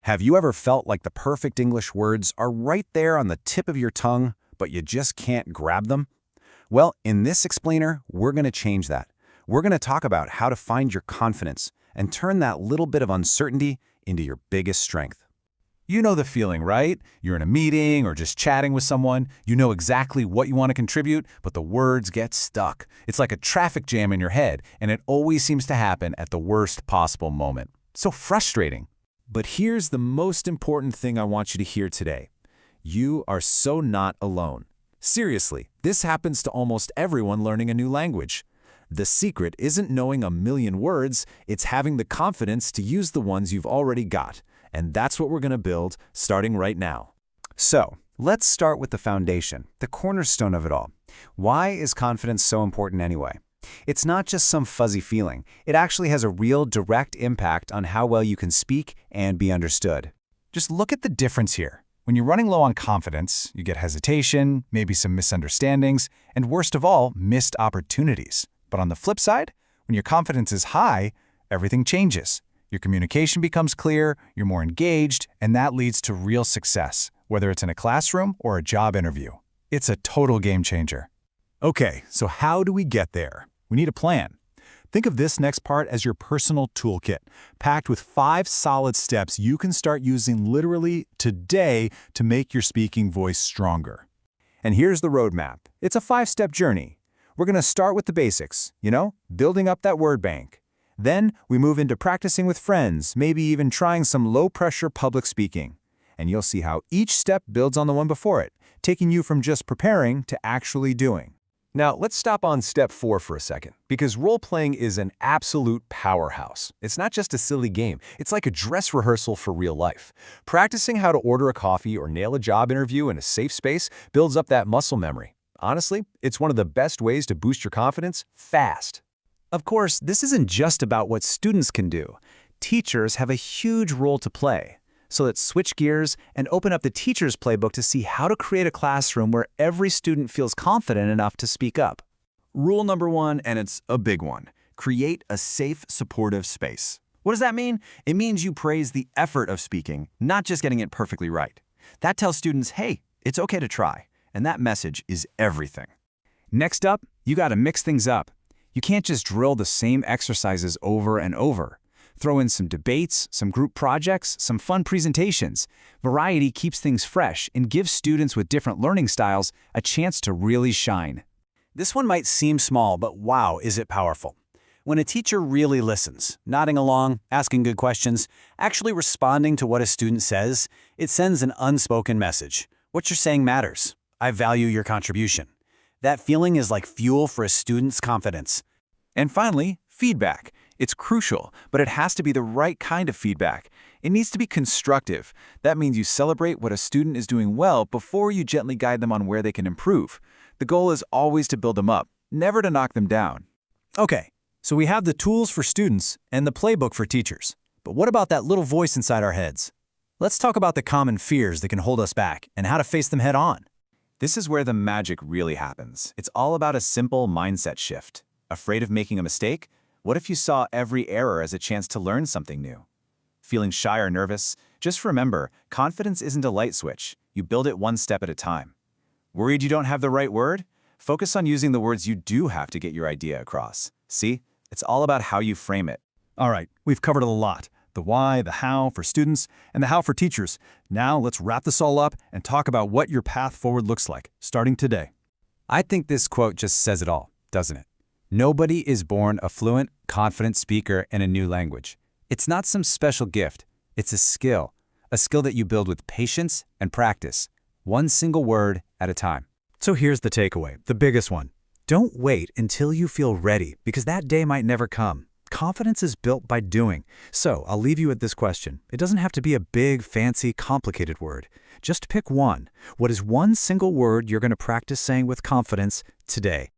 Have you ever felt like the perfect English words are right there on the tip of your tongue, but you just can't grab them? Well, in this explainer, we're going to change that. We're going to talk about how to find your confidence and turn that little bit of uncertainty into your biggest strength. You know the feeling, right? You're in a meeting or just chatting with someone. You know exactly what you want to contribute, but the words get stuck. It's like a traffic jam in your head, and it always seems to happen at the worst possible moment. So frustrating. But here's the most important thing I want you to hear today. You are so not alone. Seriously, this happens to almost everyone learning a new language. The secret isn't knowing a million words, it's having the confidence to use the ones you've already got. And that's what we're going to build, starting right now. So, let's start with the foundation, the cornerstone of it all. Why is confidence so important anyway? It's not just some fuzzy feeling. It actually has a real direct impact on how well you can speak and be understood. Just look at the difference here. When you're running low on confidence, you get hesitation, maybe some misunderstandings, and worst of all, missed opportunities. But on the flip side, when your confidence is high, everything changes. Your communication becomes clear, you're more engaged, and that leads to real success, whether it's in a classroom or a job interview. It's a total game changer. Okay, so how do we get there? We need a plan. Think of this next part as your personal toolkit, packed with 5 solid steps you can start using literally today to make your speaking voice stronger. And here's the roadmap. It's a 5-step journey. We're going to start with the basics, building up that word bank. Then we move into practicing with friends, maybe even trying some low-pressure public speaking. And you'll see how each step builds on the one before it, taking you from just preparing to actually doing. Now, let's stop on step 4 for a second, because role-playing is an absolute powerhouse. It's not just a silly game. It's like a dress rehearsal for real life. Practicing how to order a coffee or nail a job interview in a safe space builds up that muscle memory. Honestly, it's one of the best ways to boost your confidence fast. Of course, this isn't just about what students can do. Teachers have a huge role to play. So let's switch gears and open up the teacher's playbook to see how to create a classroom where every student feels confident enough to speak up. Rule number 1, and it's a big one. Create a safe, supportive space. What does that mean? It means you praise the effort of speaking, not just getting it perfectly right. That tells students, hey, it's okay to try. And that message is everything. Next up, you got to mix things up. You can't just drill the same exercises over and over. Throw in some debates, some group projects, some fun presentations. Variety keeps things fresh and gives students with different learning styles a chance to really shine. This one might seem small, but wow, is it powerful. When a teacher really listens, nodding along, asking good questions, actually responding to what a student says, it sends an unspoken message. What you're saying matters. I value your contribution. That feeling is like fuel for a student's confidence. And finally, feedback. It's crucial, but it has to be the right kind of feedback. It needs to be constructive. That means you celebrate what a student is doing well before you gently guide them on where they can improve. The goal is always to build them up, never to knock them down. Okay, so we have the tools for students and the playbook for teachers. But what about that little voice inside our heads? Let's talk about the common fears that can hold us back and how to face them head on. This is where the magic really happens. It's all about a simple mindset shift. Afraid of making a mistake? What if you saw every error as a chance to learn something new? Feeling shy or nervous? Just remember, confidence isn't a light switch. You build it one step at a time. Worried you don't have the right word? Focus on using the words you do have to get your idea across. See? It's all about how you frame it. All right, we've covered a lot. The why, the how for students, and the how for teachers. Now let's wrap this all up and talk about what your path forward looks like, starting today. I think this quote just says it all, doesn't it? Nobody is born a fluent, confident speaker in a new language. It's not some special gift. It's a skill that you build with patience and practice, one single word at a time. So here's the takeaway, the biggest one. Don't wait until you feel ready, because that day might never come. Confidence is built by doing. So I'll leave you with this question. It doesn't have to be a big, fancy, complicated word. Just pick one. What is one single word you're going to practice saying with confidence today?